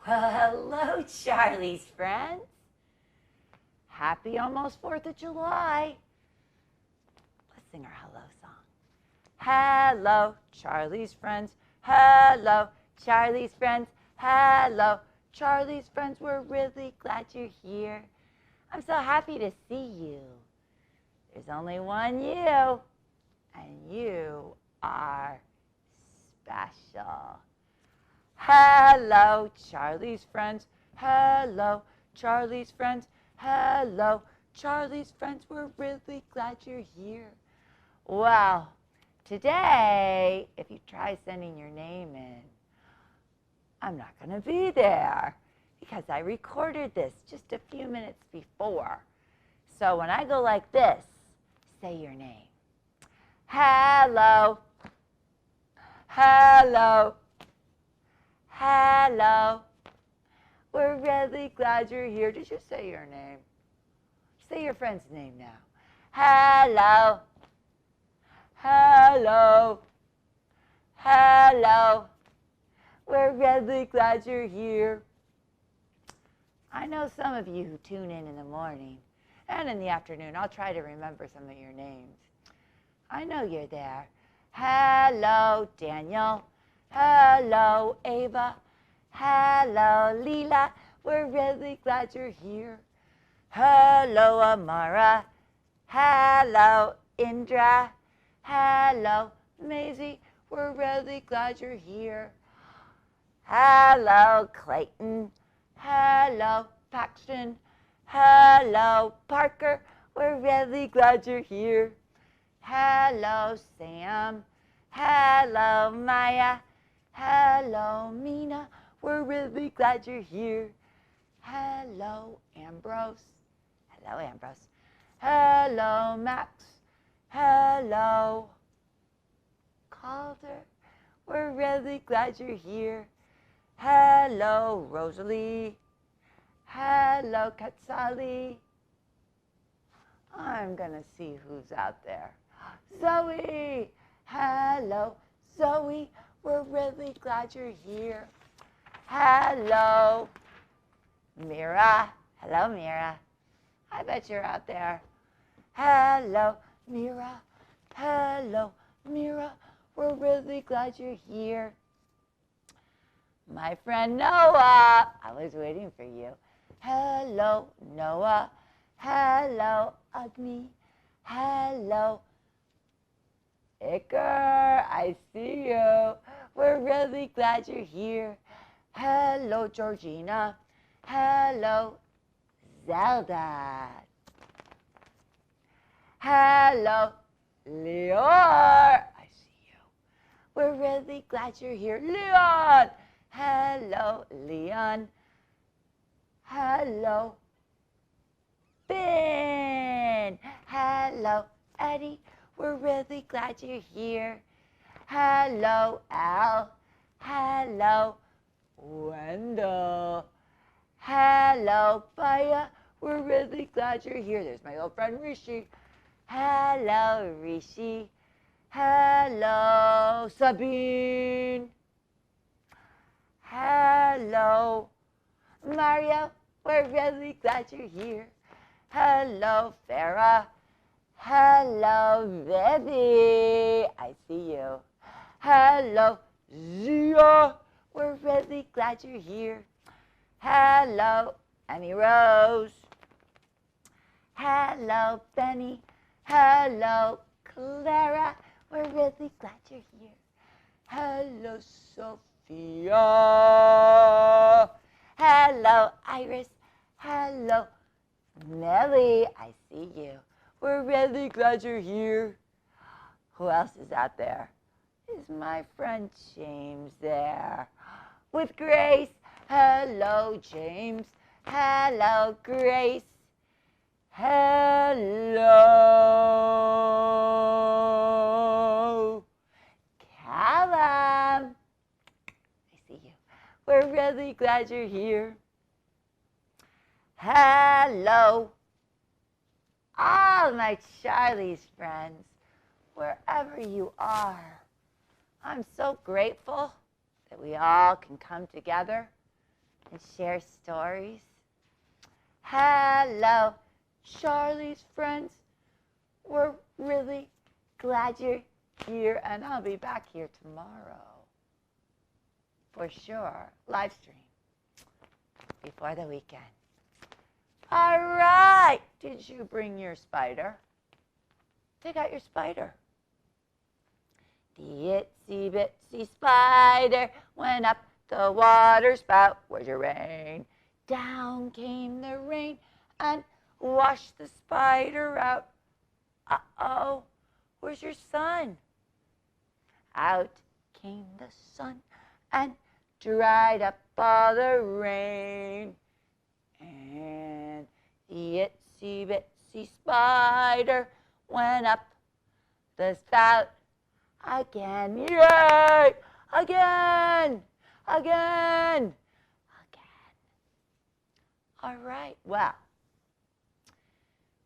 Well, hello, Charlie's friends. Happy almost 4th of July. Let's sing our hello song. Hello, Charlie's friends. Hello, Charlie's friends. Hello, Charlie's friends. We're really glad you're here. I'm so happy to see you. There's only one you, and you are special. Hello, Charlie's friends. Hello, Charlie's friends. Hello, Charlie's friends. We're really glad you're here. Well, today, if you try sending your name in, I'm not going to be there because I recorded this just a few minutes before. So when I go like this, say your name. Hello. Hello. Hello. We're really glad you're here. Did you say your name? Say your friend's name now. Hello. Hello. Hello. We're really glad you're here. I know some of you who tune in the morning and in the afternoon. I'll try to remember some of your names. I know you're there. Hello, Daniel. Hello, Ava. Hello, Leela. We're really glad you're here. Hello, Amara. Hello, Indra. Hello, Maisie. We're really glad you're here. Hello, Clayton. Hello, Paxton. Hello, Parker. We're really glad you're here. Hello, Sam. Hello, Maya. Hello, Mina. We're really glad you're here. Hello, Ambrose. Hello, Ambrose. Hello, Max. Hello, Calder. We're really glad you're here. Hello, Rosalie. Hello, Katsali. I'm going to see who's out there. Zoe. Hello, Zoe. We're really glad you're here. Hello, Mira. Hello, Mira. I bet you're out there. Hello, Mira. Hello, Mira. We're really glad you're here. My friend Noah. I was waiting for you. Hello, Noah. Hello, Agni. Hello, Iker. I see you. We're really glad you're here. Hello, Georgina. Hello, Zelda. Hello, Leor. I see you. We're really glad you're here. Leon. Hello, Leon. Hello, Ben. Hello, Eddie. We're really glad you're here. Hello, Al. Hello, Wendell. Hello, Baya. We're really glad you're here. There's my old friend Rishi. Hello, Rishi. Hello, Sabine. Hello, Mario. We're really glad you're here. Hello, Farah. Hello, Vivi. I see you. Hello, Zia. We're really glad you're here. Hello, Emmy Rose. Hello, Benny. Hello, Clara. We're really glad you're here. Hello, Sophia. Hello, Iris. Hello, Nellie. I see you. We're really glad you're here. Who else is out there? Is my friend James there? With Grace. Hello, James. Hello, Grace. Hello, Callum. I see you. We're really glad you're here. Hello, all my Charlie's friends, wherever you are. I'm so grateful that we all can come together and share stories. Hello, Charlie's friends. We're really glad you're here, and I'll be back here tomorrow. For sure, live stream before the weekend. All right, did you bring your spider? Take out your spider. The itsy bitsy spider went up the water spout. Where's your rain? Down came the rain and washed the spider out. Uh-oh, where's your sun? Out came the sun and dried up all the rain. And the itsy bitsy spider went up the spout again. Yay! Again! Again! Again! All right, well,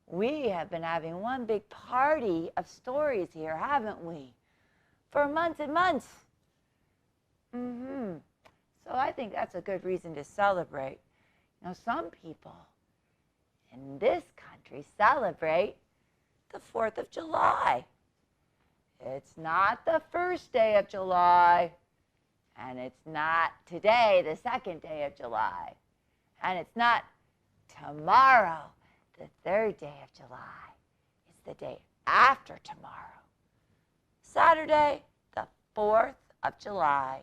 we have been having one big party of stories here, haven't we? For months and months. So I think that's a good reason to celebrate. You know, some people in this country celebrate the 4th of July. It's not the first day of July, and it's not today, the 2nd day of July, and it's not tomorrow, the 3rd day of July. It's the day after tomorrow. Saturday, the 4th of July.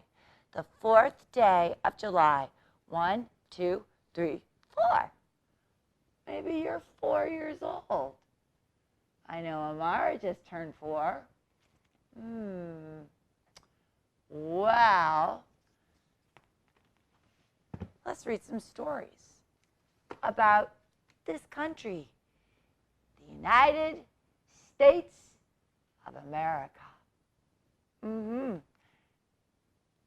The 4th day of July. 1, 2, 3, 4. Maybe you're 4 years old. I know Amara just turned 4. Well, let's read some stories about this country, the United States of America.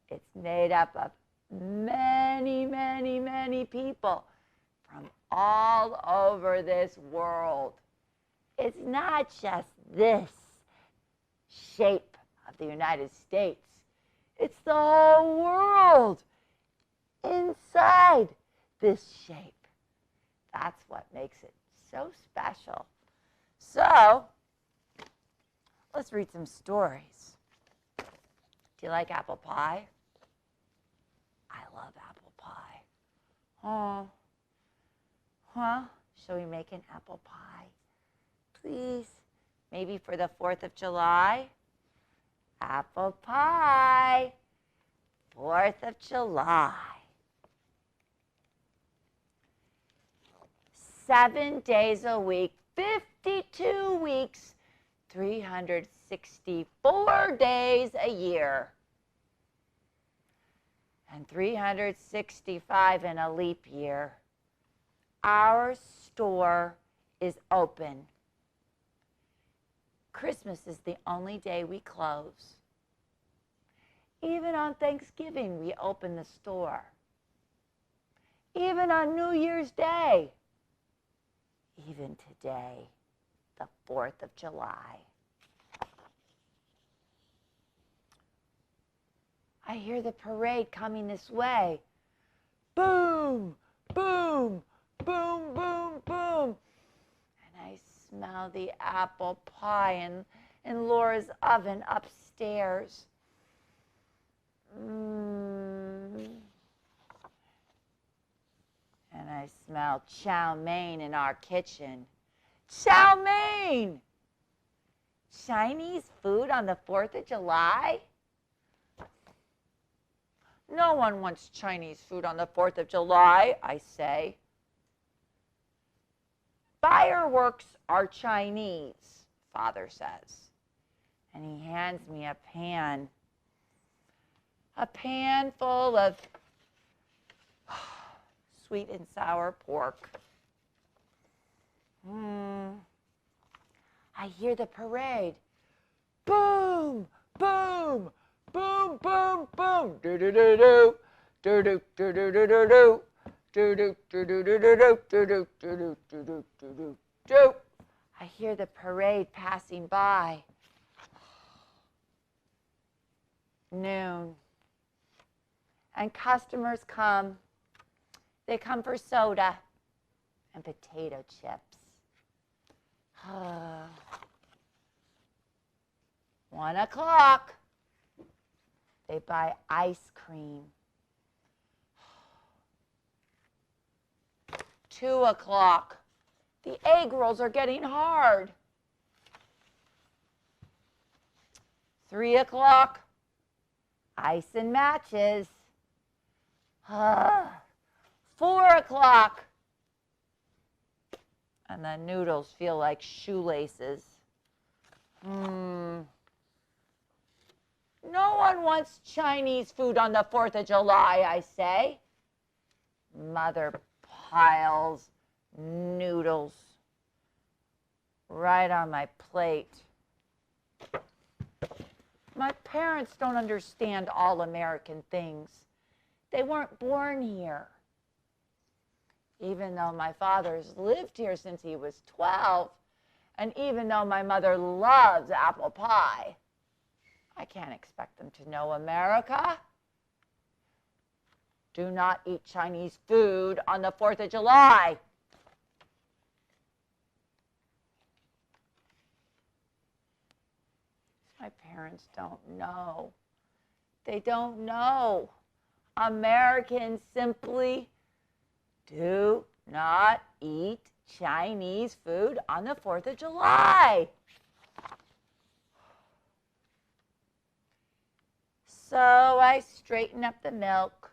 It's made up of many, many, many people from all over this world. It's not just this shape of the United States. It's the whole world inside this shape. That's what makes it so special. So, let's read some stories. Do you like apple pie? I love apple pie. Oh, shall we make an apple pie? Please, maybe for the 4th of July? Apple pie, 4th of July. 7 days a week, 52 weeks, 364 days a year, and 365 in a leap year. Our store is open. Christmas is the only day we close. Even on Thanksgiving, we open the store. Even on New Year's Day. Even today, the 4th of July. I hear the parade coming this way. Boom, boom, boom, boom, boom. And I smell the apple pie in Laura's oven upstairs. And I smell chow mein in our kitchen. Chow mein! Chinese food on the 4th of July? No one wants Chinese food on the 4th of July, I say. Fireworks are Chinese, Father says. And he hands me a pan full of sweet and sour pork. I hear the parade. Boom, boom, boom, boom, boom. Do-do-do-do, do-do-do-do-do-do, do-do-do-do-do-do, do-do-do-do-do-do-do-do. I hear the parade passing by. Noon. And customers come. They come for soda and potato chips. 1 o'clock. They buy ice cream. 2 o'clock. The egg rolls are getting hard. 3 o'clock. Ice and matches. 4 o'clock. And the noodles feel like shoelaces. No one wants Chinese food on the 4th of July, I say. Mother piles noodles right on my plate. My parents don't understand all American things. They weren't born here. Even though my father's lived here since he was 12, and even though my mother loves apple pie, I can't expect them to know America. Do not eat Chinese food on the 4th of July. My parents don't know. They don't know. Americans simply do not eat Chinese food on the 4th of July. So I straighten up the milk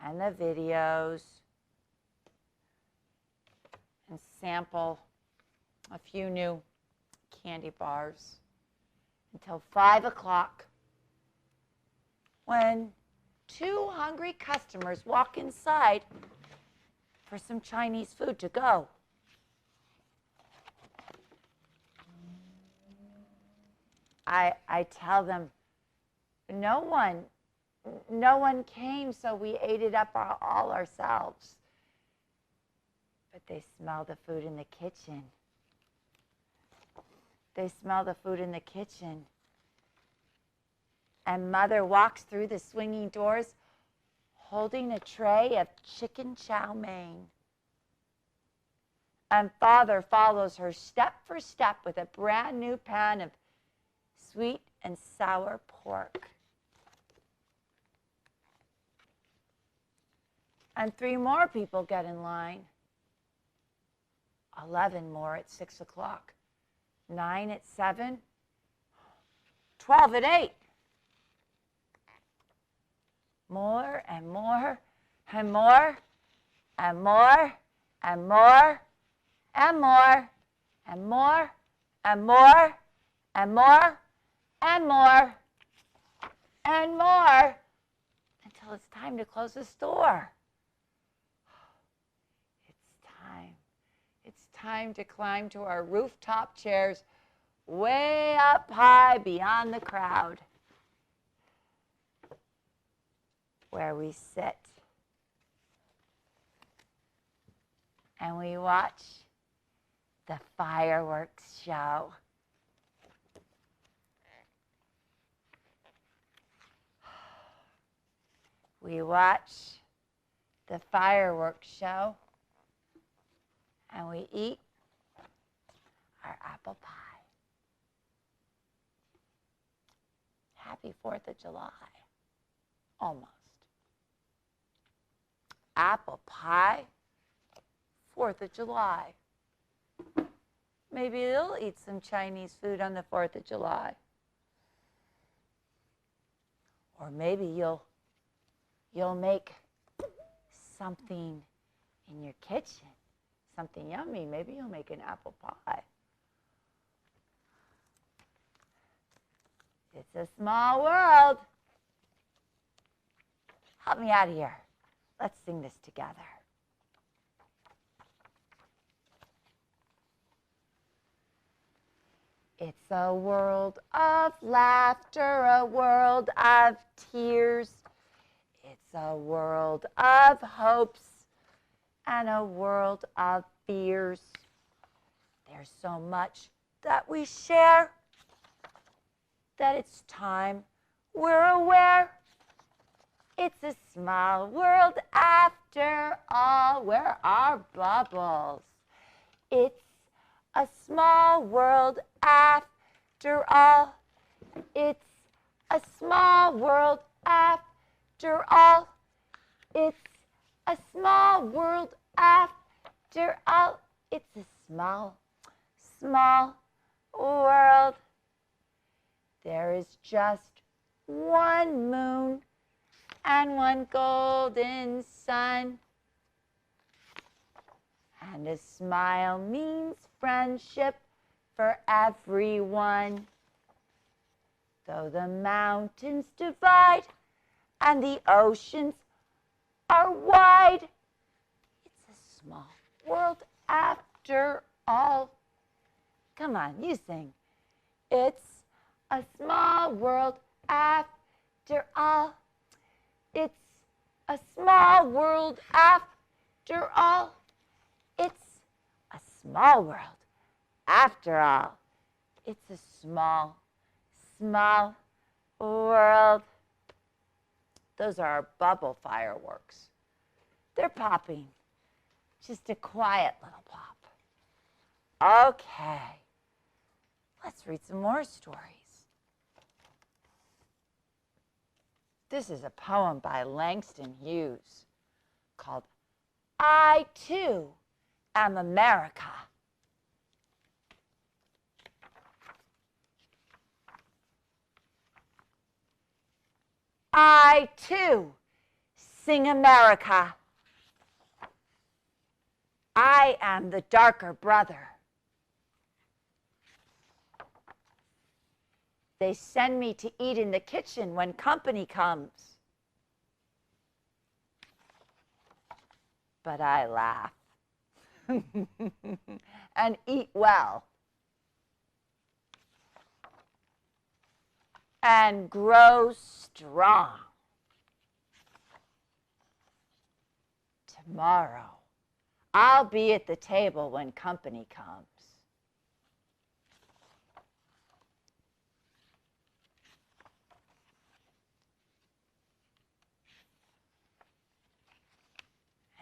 and the videos and sample a few new candy bars until 5 o'clock, when 2 hungry customers walk inside for some Chinese food to go. I tell them, no one came, so we ate it up all ourselves. But they smell the food in the kitchen. They smell the food in the kitchen. And Mother walks through the swinging doors holding a tray of chicken chow mein. And Father follows her step for step with a brand new pan of sweet and sour pork. And 3 more people get in line. 11 more at 6 o'clock. 9 at 7. 12 at 8. More and more and more and more and more and more and more and more and more and more and more until it's time to close the store. It's time to climb to our rooftop chairs way up high beyond the crowd, where we sit and we watch the fireworks show. We watch the fireworks show and we eat our apple pie. Happy 4th of July. Almost. Apple pie, 4th of July. Maybe you'll eat some Chinese food on the 4th of July. Or maybe you'll make something in your kitchen, something yummy. Maybe you'll make an apple pie. It's a small world. Help me out of here. Let's sing this together. It's a world of laughter, a world of tears. It's a world of hopes and a world of fears. There's so much that we share that it's time we're aware. It's a small world after all. Where are bubbles? It's a small world after all. It's a small world after all. It's a small world after all. It's a small, small world. There is just one moon and one golden sun. And a smile means friendship for everyone. Though the mountains divide and the oceans are wide, it's a small world after all. Come on, you sing. It's a small world after all. It's a small world after all. It's a small world after all. It's a small, small world. Those are our bubble fireworks. They're popping. Just a quiet little pop. Okay. Let's read some more stories. This is a poem by Langston Hughes called I Too Am America. I too sing America. I am the darker brother. They send me to eat in the kitchen when company comes. But I laugh and eat well and grow strong. Tomorrow, I'll be at the table when company comes.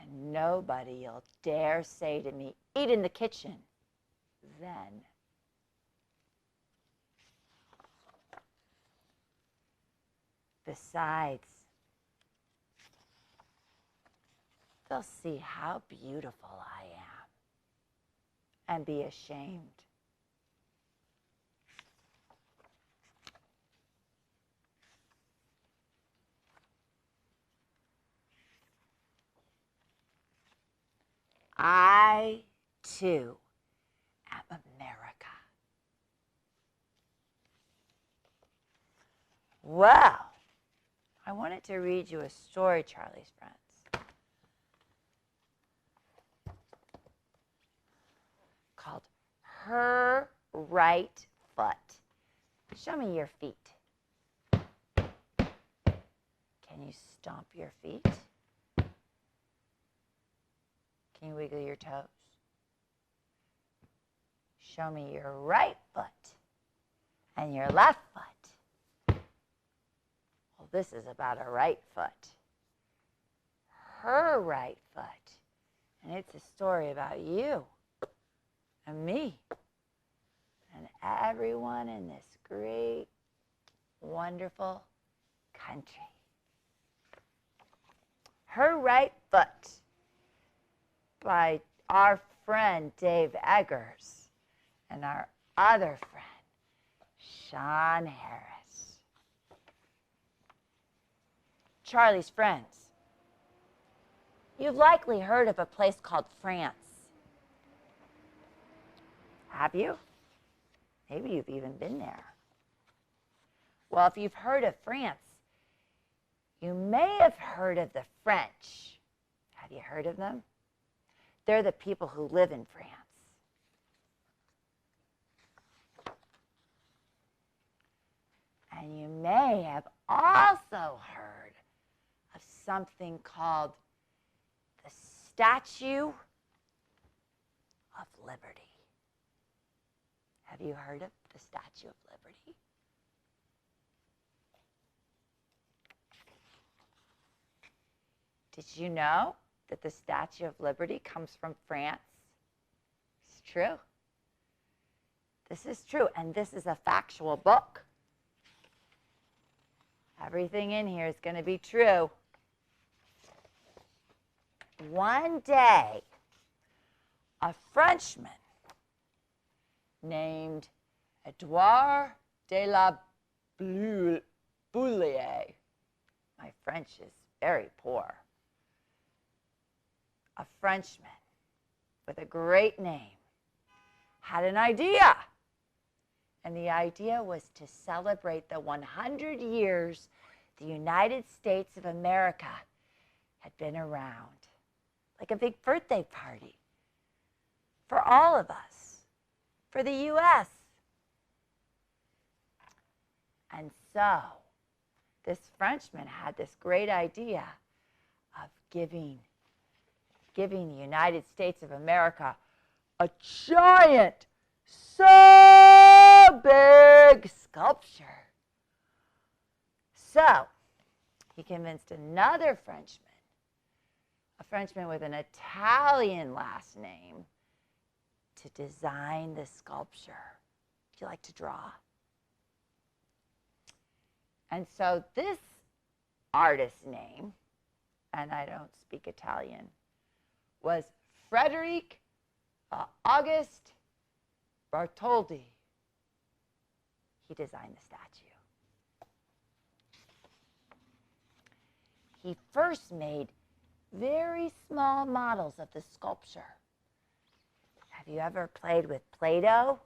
And nobody'll dare say to me, eat in the kitchen, then. Besides, they'll see how beautiful I am and be ashamed. I, too, am America. Well, I wanted to read you a story, Charlie's friends, called Her Right Foot. Show me your feet. Can you stomp your feet? Can you wiggle your toes? Show me your right foot and your left foot. Well, this is about a right foot. Her right foot. And it's a story about you and me and everyone in this great, wonderful country. Her Right Foot by our friend Dave Eggers and our other friend Sean Harris. Charlie's friends, you've likely heard of a place called France. Have you? Maybe you've even been there. Well, if you've heard of France, you may have heard of the French. Have you heard of them? They're the people who live in France. And you may have also heard of something called the Statue of Liberty. Have you heard of the Statue of Liberty? Did you know that the Statue of Liberty comes from France? It's true. This is true, and this is a factual book. Everything in here is going to be true. One day, a Frenchman named Edouard de la Bouillier, my French is very poor, a Frenchman with a great name, had an idea. And the idea was to celebrate the 100 years the United States of America had been around. Like a big birthday party for all of us, for the U.S. And so this Frenchman had this great idea of giving the United States of America a giant, so big sculpture. So he convinced another Frenchman, a Frenchman with an Italian last name, to design the sculpture. Do you like to draw? And so this artist's name, and I don't speak Italian, was Frederic Auguste Bartholdi. He designed the statue. He first made very small models of the sculpture. Have you ever played with Play-Doh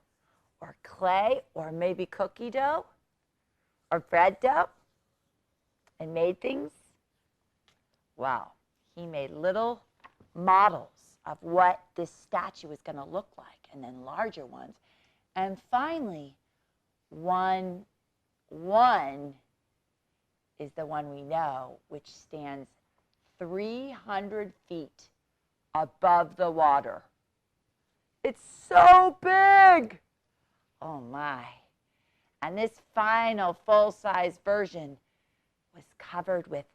or clay or maybe cookie dough or bread dough and made things? Well, he made little models of what this statue was going to look like, and then larger ones. And finally, one is the one we know, which stands 300 feet above the water. It's so big! Oh my. And this final full-size version was covered with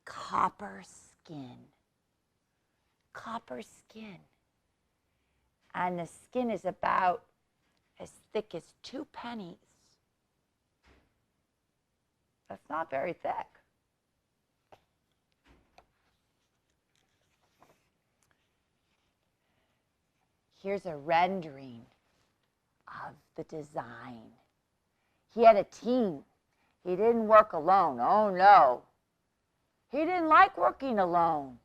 copper skin. Copper skin. And the skin is about as thick as 2 pennies. That's not very thick. Here's a rendering of the design. He had a team. He didn't work alone. Oh no. He didn't like working alone.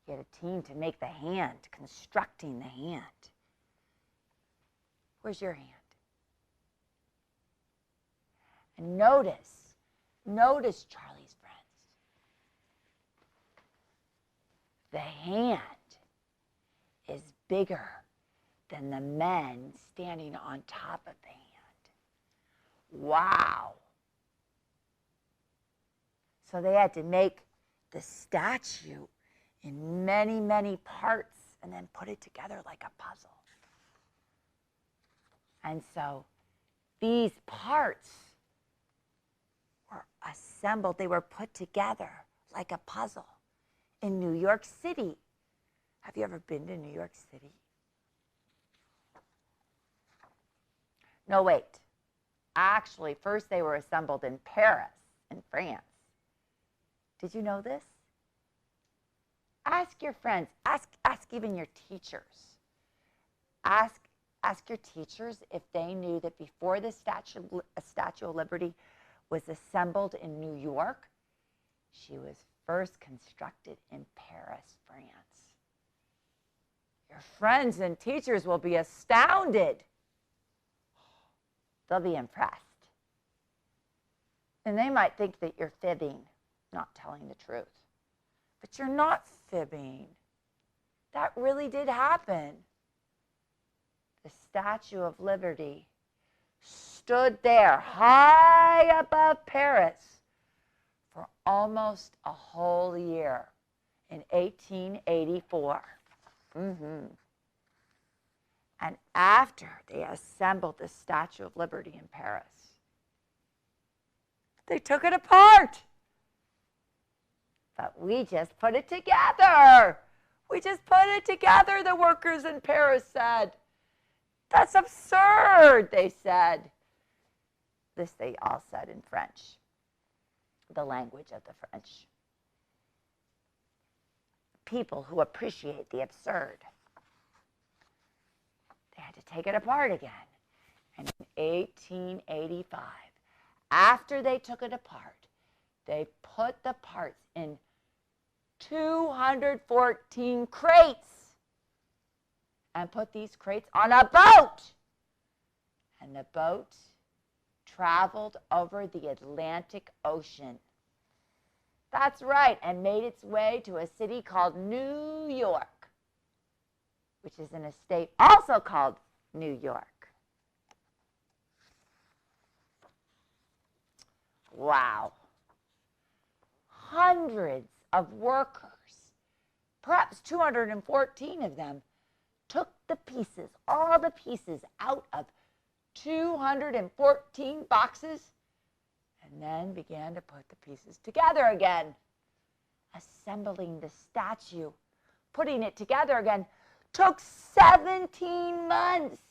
He had a team to make the hand, constructing the hand. Where's your hand? And notice Charlie's friends. The hand is bigger than the men standing on top of the hand. Wow. So they had to make the statue in many, many parts and then put it together like a puzzle. And so these parts were assembled, they were put together like a puzzle in New York City. Have you ever been to New York City? No, wait. Actually, first they were assembled in Paris, in France. Did you know this? Ask your friends, ask even your teachers. Ask your teachers if they knew that before the Statue of Liberty was assembled in New York, she was first constructed in Paris, France. Your friends and teachers will be astounded. They'll be impressed. And they might think that you're fibbing, not telling the truth. But you're not fibbing. That really did happen. The Statue of Liberty stood there high above Paris for almost a whole year in 1884. And after they assembled the Statue of Liberty in Paris, they took it apart. But we just put it together. We just put it together, the workers in Paris said. That's absurd, they said. This they all said in French, the language of the French. People who appreciate the absurd. They had to take it apart again. And in 1885, after they took it apart, they put the parts in 214 crates and put these crates on a boat. And the boat traveled over the Atlantic Ocean. That's right, and made its way to a city called New York, which is in a state also called New York. Wow. Hundreds of workers, perhaps 214 of them, took the pieces, all the pieces out of 214 boxes, and then began to put the pieces together again. Assembling the statue, putting it together again, took 17 months.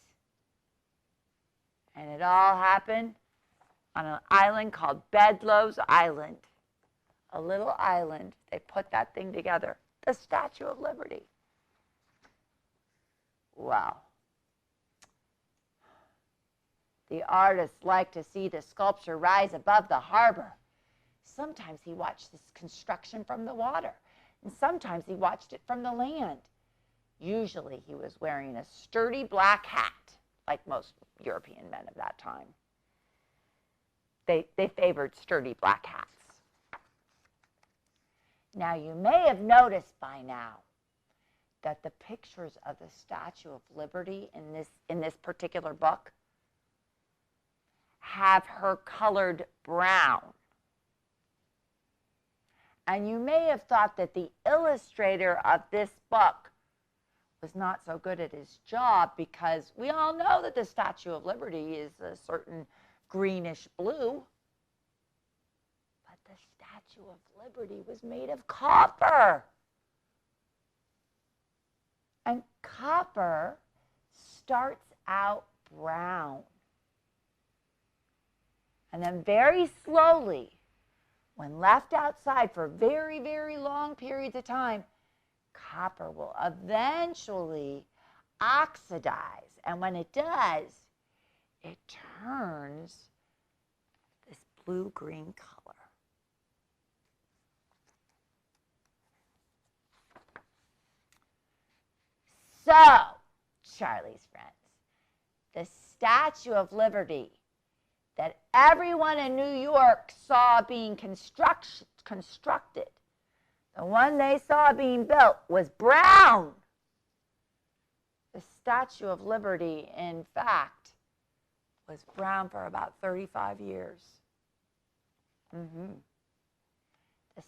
And it all happened on an island called Bedloe's Island. A little island. They put that thing together. The Statue of Liberty. Wow. The artist liked to see the sculpture rise above the harbor. Sometimes he watched this construction from the water, and sometimes he watched it from the land. Usually he was wearing a sturdy black hat, like most European men of that time. They favored sturdy black hats. Now, you may have noticed by now that the pictures of the Statue of Liberty in this particular book have her colored brown. And you may have thought that the illustrator of this book was not so good at his job, because we all know that the Statue of Liberty is a certain greenish blue. But the Statue of Liberty was made of copper. And copper starts out brown. And then very slowly, when left outside for very, very long periods of time, copper will eventually oxidize. And when it does, it turns this blue-green color. So, Charlie's friends, the Statue of Liberty that everyone in New York saw being constructed, the one they saw being built, was brown. The Statue of Liberty, in fact, was brown for about 35 years. The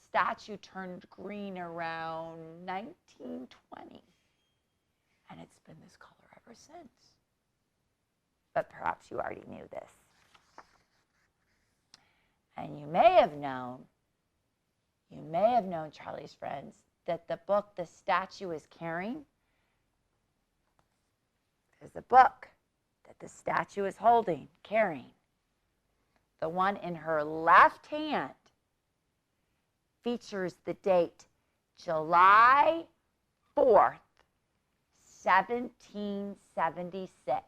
statue turned green around 1920, and it's been this color ever since. But perhaps you already knew this. And you may have known, Charlie's friends, that the book the statue is carrying is the book that the statue is holding, carrying. The one in her left hand features the date July 4th, 1776.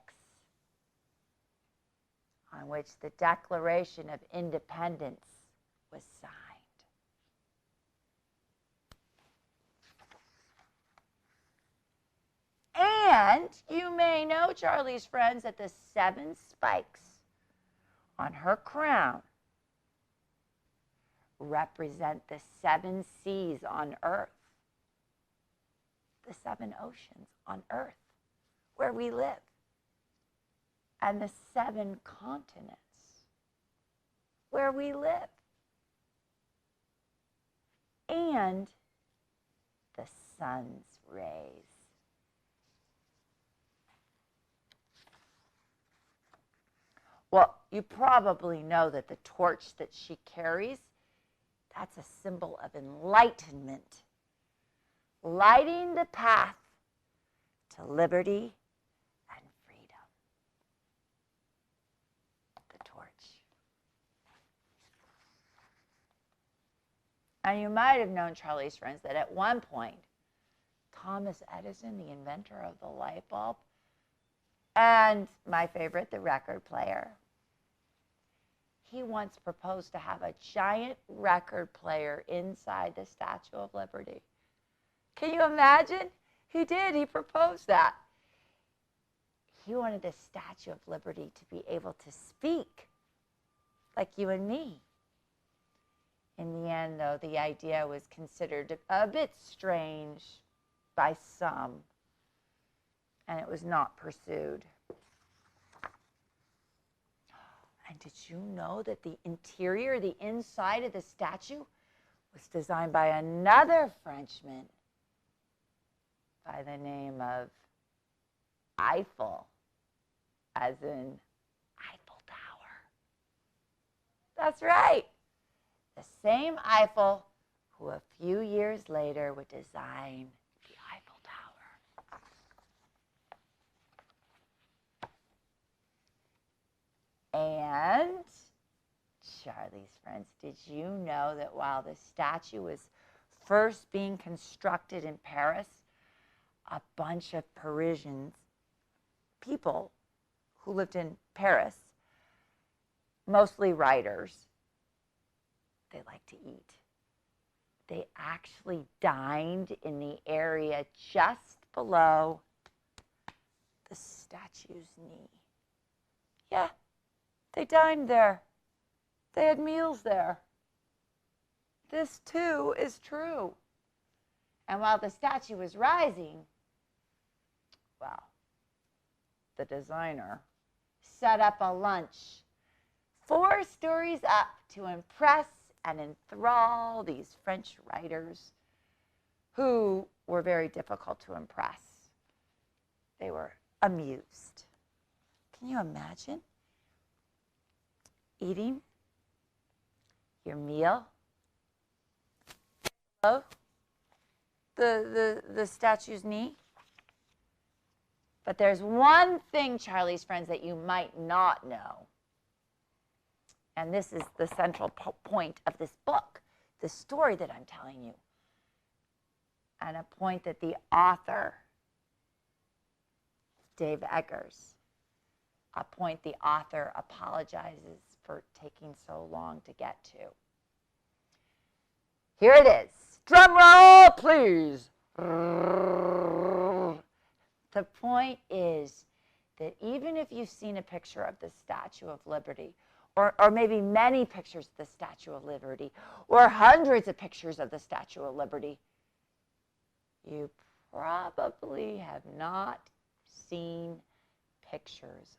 On which the Declaration of Independence was signed. And you may know, Charlie's friends, that the 7 spikes on her crown represent the 7 seas on earth, the 7 oceans on earth, where we live, and the 7 continents where we live, and the sun's rays. Well, you probably know that the torch that she carries, That's a symbol of enlightenment, lighting the path to liberty and freedom. The torch. And you might have known, Charlie's friends, that at one point, Thomas Edison, the inventor of the light bulb, and my favorite, the record player, he once proposed to have a giant record player inside the Statue of Liberty. Can you imagine? He did. He proposed that. He wanted the Statue of Liberty to be able to speak like you and me. In the end, though, the idea was considered a bit strange by some, and it was not pursued. And did you know that the interior, the inside of the statue, was designed by another Frenchman by the name of Eiffel, as in Eiffel Tower? That's right. The same Eiffel who a few years later would design the Eiffel Tower. And, Charlie's friends, did you know that while the statue was first being constructed in Paris, a bunch of Parisians, people who lived in Paris, mostly writers, they like to eat, they actually dined in the area just below the statue's knee. Yeah. They dined there. They had meals there. This, too, is true. And while the statue was rising, well, the designer set up a lunch 4 stories up to impress and enthrall these French writers who were very difficult to impress. They were amused. Can you imagine? Eating your meal below the statue's knee. But there's one thing, Charlie's friends, that you might not know. And this is the central point of this book, the story that I'm telling you. And a point that the author, Dave Eggers, a point the author apologizes for taking so long to get to. Here it is. Drum roll, please. The point is that even if you've seen a picture of the Statue of Liberty, or maybe many pictures of the Statue of Liberty, or hundreds of pictures of the Statue of Liberty, you probably have not seen pictures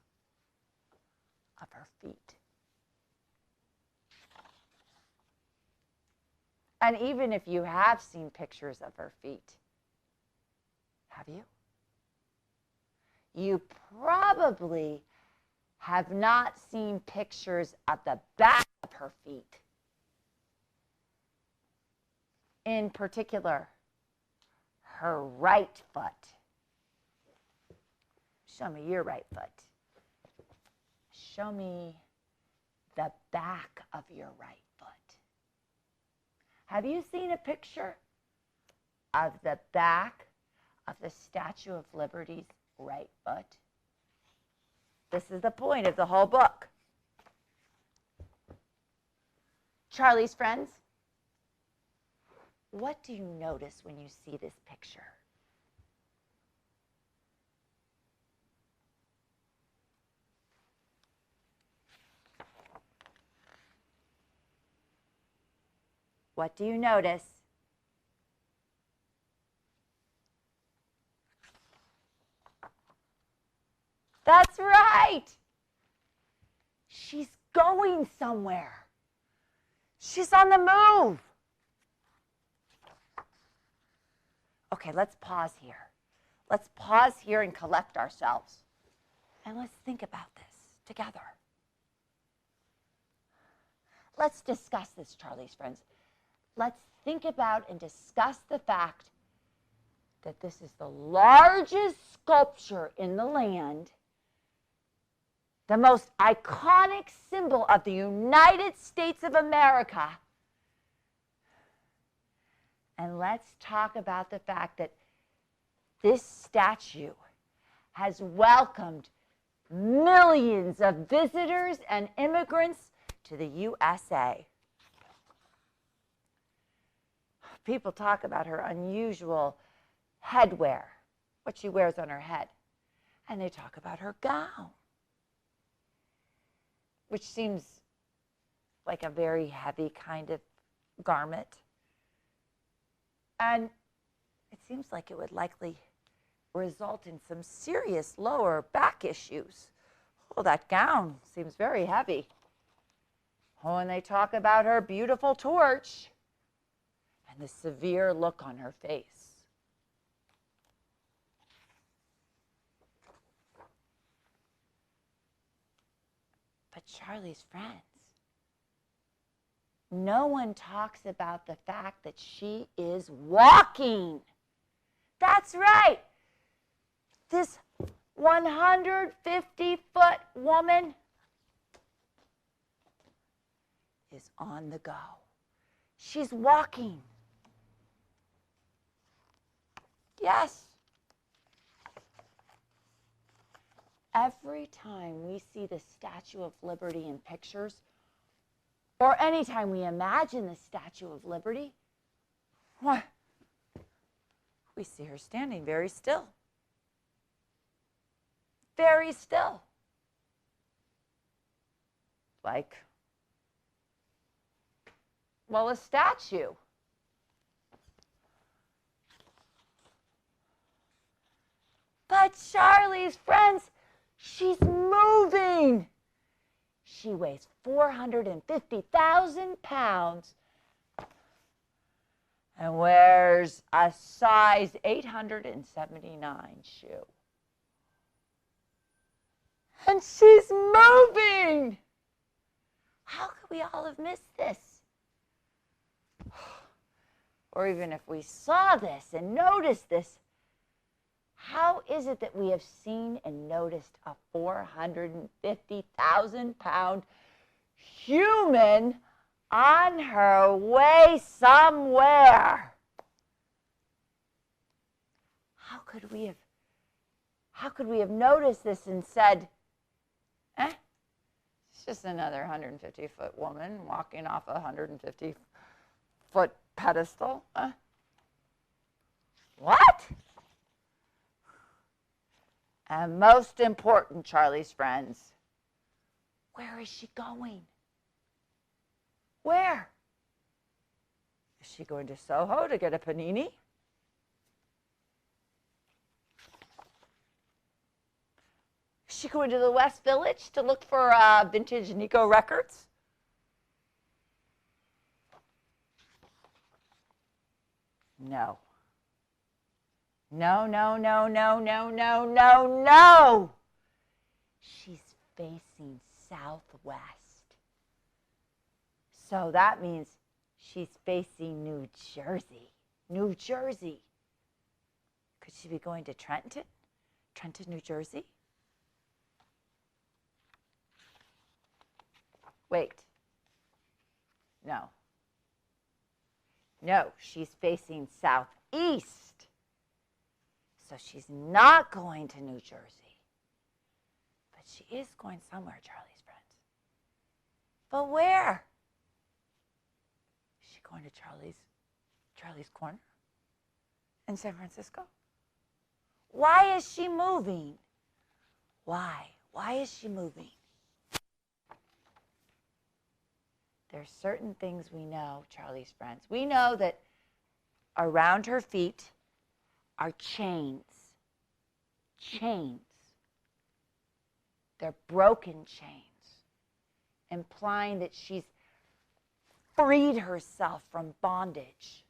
of her feet. And even if you have seen pictures of her feet, have you? You probably have not seen pictures of the back of her feet. In particular, her right foot. Show me your right foot. Show me the back of your right foot. Have you seen a picture of the back of the Statue of Liberty's right foot? This is the point of the whole book. Charlie's friends, what do you notice when you see this picture? What do you notice? That's right. She's going somewhere. She's on the move. Okay, let's pause here. Let's pause here and collect ourselves. And let's think about this together. Let's discuss this, Charlie's friends. let's think about and discuss the fact that this is the largest sculpture in the land, the most iconic symbol of the United States of America. And let's talk about the fact that this statue has welcomed millions of visitors and immigrants to the USA. People talk about her unusual headwear, what she wears on her head, and they talk about her gown, which seems like a very heavy kind of garment. And it seems like it would likely result in some serious lower back issues. Oh, that gown seems very heavy. Oh, and they talk about her beautiful torch and the severe look on her face. But Charlie's friends, no one talks about the fact that she is walking. That's right. This 150-foot woman is on the go. She's walking. Yes. Every time we see the Statue of Liberty in pictures, or anytime we imagine the Statue of Liberty, what? We see her standing very still. Very still. Like, well, a statue. But Charlie's friends, she's moving. She weighs 450,000 pounds and wears a size 879 shoe. And she's moving. How could we all have missed this? Or even if we saw this and noticed this, how is it that we have seen and noticed a 450,000-pound human on her way somewhere? How could we have noticed this and said, it's just another 150-foot woman walking off a 150-foot pedestal? What? And most important, Charlie's friends, where is she going? Where? Is she going to Soho to get a panini? Is she going to the West Village to look for vintage Nico records? No. No, no, no, no, no, no, no, no. She's facing southwest. So that means she's facing New Jersey. New Jersey. Could she be going to Trenton? Trenton, New Jersey? Wait. No. No, she's facing southeast. So she's not going to New Jersey. But she is going somewhere, Charlie's friends. But where? Is she going to Charlie's Corner in San Francisco? Why is she moving? Why? Why is she moving? There's certain things we know, Charlie's friends. We know that around her feet are chains. Chains. They're broken chains, implying that she's freed herself from bondage.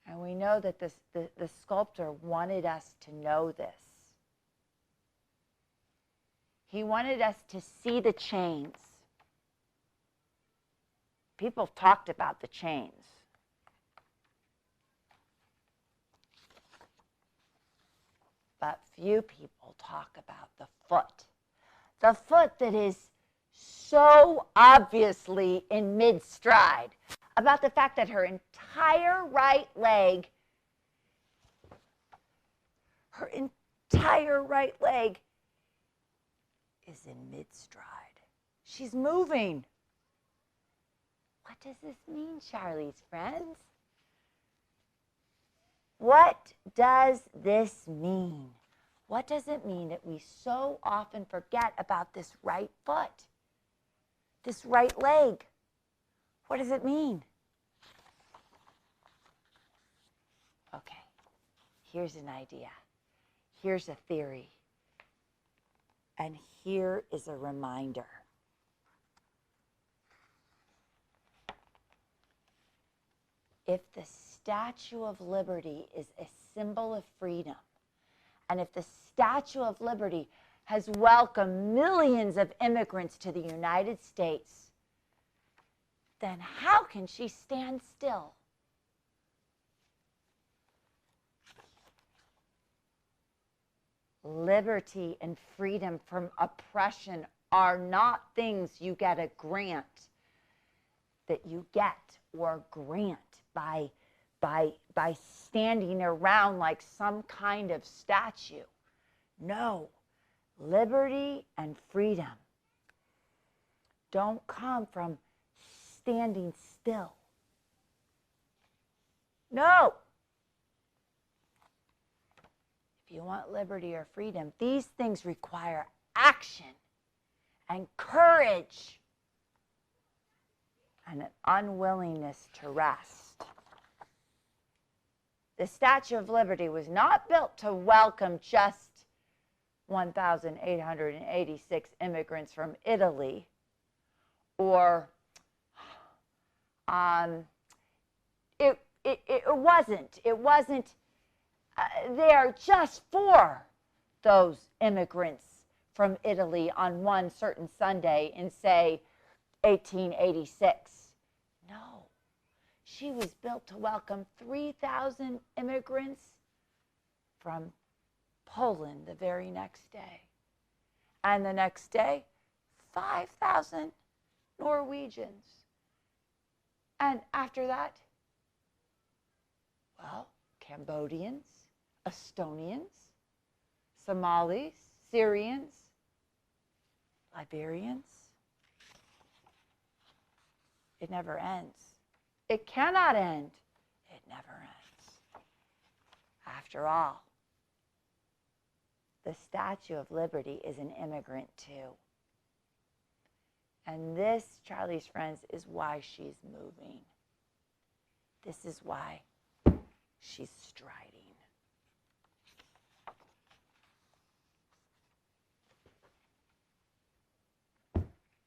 And we know that the sculptor wanted us to know this. He wanted us to see the chains, People talked about the chains. But few people talk about the foot. The foot that is so obviously in mid-stride. About the fact that her entire right leg is in mid-stride. She's moving. What does this mean, Charlie's friends? What does this mean? What does it mean that we so often forget about this right foot, this right leg? What does it mean? Okay, here's an idea. Here's a theory. And here is a reminder. If the Statue of Liberty is a symbol of freedom, and if the Statue of Liberty has welcomed millions of immigrants to the United States, then how can she stand still? Liberty and freedom from oppression are not things you get a grant, that you get or grant by standing around like some kind of statue. No, liberty and freedom don't come from standing still. No. If you want liberty or freedom, these things require action and courage and an unwillingness to rest. The Statue of Liberty was not built to welcome just 1,886 immigrants from Italy, or it wasn't there just for those immigrants from Italy on one certain Sunday in, say, 1886. No, she was built to welcome 3,000 immigrants from Poland the very next day. And the next day, 5,000 Norwegians. And after that, well, Cambodians, Estonians, Somalis, Syrians, Liberians. It never ends. It cannot end. It never ends. After all, the Statue of Liberty is an immigrant too. And this, Charlie's friends, is why she's moving. This is why she's striding.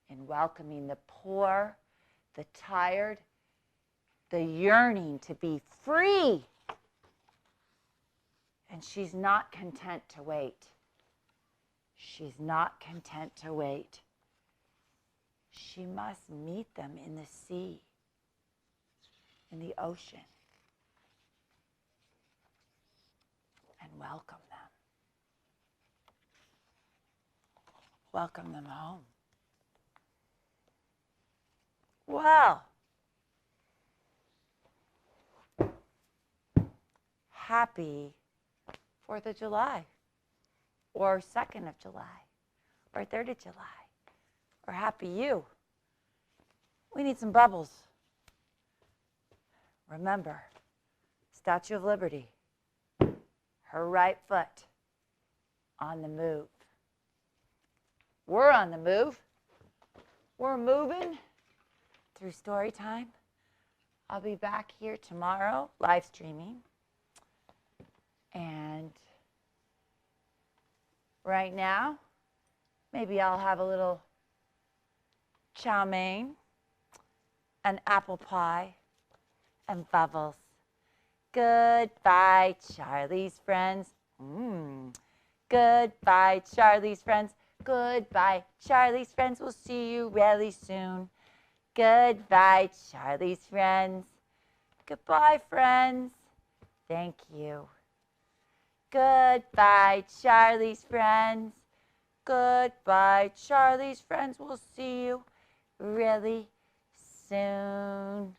In welcoming the poor, the tired, the yearning to be free. And she's not content to wait. She's not content to wait. She must meet them in the sea, in the ocean, and welcome them. Welcome them home. Well, happy 4th of July, or 2nd of July, or 3rd of July, or happy you. We need some bubbles. Remember, Statue of Liberty, her right foot on the move. We're on the move. We're moving through story time. I'll be back here tomorrow, live streaming. And right now, maybe I'll have a little chow mein and apple pie and bubbles. Goodbye, Charlie's friends. Goodbye, Charlie's friends. Goodbye, Charlie's friends. We'll see you really soon. Goodbye, Charlie's friends. Goodbye, friends. Thank you. Goodbye, Charlie's friends. Goodbye, Charlie's friends. We'll see you really soon.